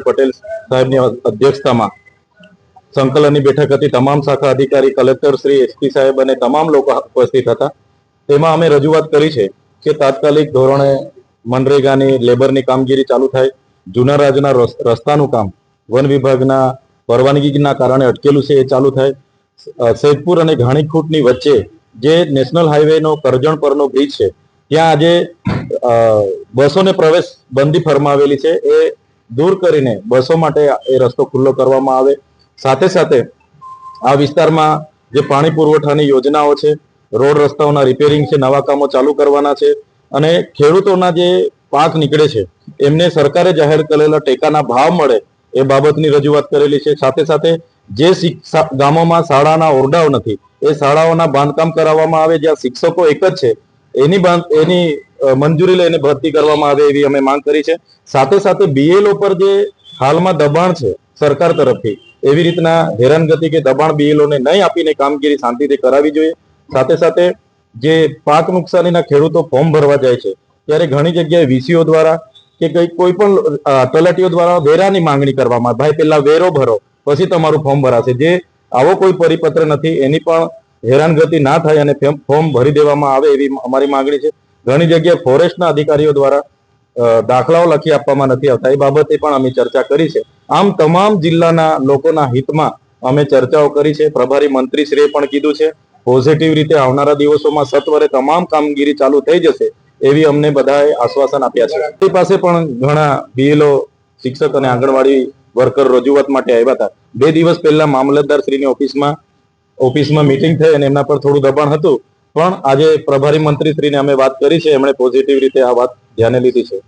પટેલ સાહેબની અધ્યક્ષતામાં સંકલનની બેઠક હતી। તમામ શાખા અધિકારી, કલેક્ટર શ્રી, એસપી સાહેબ અને તમામ લોકો ઉપસ્થિત હતા। તેમાં અમે રજૂઆત કરી છે કે તાત્કાલિક ધોરણે મનરેગાની લેબરની કામગીરી ચાલુ થાય। જૂના રાજના રસ્તાનું કામ વન વિભાગના પરવાનગીના કારણે અટકેલું છે, એ ચાલુ થાય। સૈદપુર અને ઘાણીખૂટની વચ્ચે જે નેશનલ હાઈવેનો કરજણ પરનો બ્રિજ છે, ત્યાં આજે બસોને પ્રવેશ બંધી ફરમાવેલી છે, એ દૂર કરીને બસો માટે એ રસ્તો ખુલ્લો કરવામાં આવે। સાથે સાથે આ વિસ્તારમાં જે પાણી પુરવઠાની યોજનાઓ છે, રોડ રસ્તાઓના રિપેરિંગ છે, નવા કામો ચાલુ કરવાના છે અને ખેડૂતોના જે પાક નીકળે છે એમને સરકારે જાહેર કરેલા ટેકાના ભાવ મળે એ બાબતની રજૂઆત કરેલી છે। સાથે સાથે જે ગામોમાં શાળાના ઓરડાઓ નથી એ શાળાઓના બાંધકામ કરાવવામાં આવે। જ્યાં શિક્ષકો એક જ છે એની મંજૂરી લઈને ભરતી કરવામાં આવે એવી અમે માંગ કરી છે। સાથે સાથે બીએલઓ પર જે હાલમાં દબાણ છે સરકાર તરફથી, એવી રીતના હેરાનગતિ કે દબાણ બીએલઓને નહીં આપીને કામગીરી શાંતિથી કરાવી જોઈએ। સાથે સાથે જે પાક નુકસાનીના ખેડૂતો ફોર્મ ભરવા જાય છે ત્યારે ઘણી જગ્યાએ વીસીઓ દ્વારા કે કોઈ પણ તલાટીઓ દ્વારા વેરાની માંગણી કરવામાં આવે, ભાઈ પહેલા વેરો ભરો પછી તમારું ફોર્મ ભરાશે। જે આવો કોઈ પરિપત્ર નથી, એની પણ હેરાનગતિ ના થાય અને ફોર્મ ભરી દેવામાં આવે એવી અમારી માંગણી છે। ઘણી જગ્યાએ ફોરેસ્ટના અધિકારીઓ દ્વારા દાખલાઓ લખી આપવામાં નથી આવતા, એ બાબતે પણ અમે ચર્ચા કરી છે। આમ તમામ જિલ્લાના લોકોના હિતમાં અમે ચર્ચાઓ કરી છે। પ્રભારી મંત્રીશ્રીએ પણ કીધું છે પોઝિટિવ રીતે આવનારા દિવસોમાં સત્વરે તમામ કામગીરી ચાલુ થઈ જશે એવી અમને બધાએ આશ્વાસન આપ્યા છે। તે પાસે પણ ઘણા બીએલઓ, શિક્ષક અને આંગણવાડી વર્કર રજૂઆત માટે આવ્યા હતા। 2 દિવસ પહેલા મામલતદાર શ્રીની ઓફિસમાં મીટિંગ થઈ અને એમના પર થોડું દબાણ હતું, પણ આજે પ્રભારી મંત્રીશ્રીને અમે વાત કરી છે, એમણે પોઝિટિવ રીતે આ વાત ધ્યાને લીધી છે।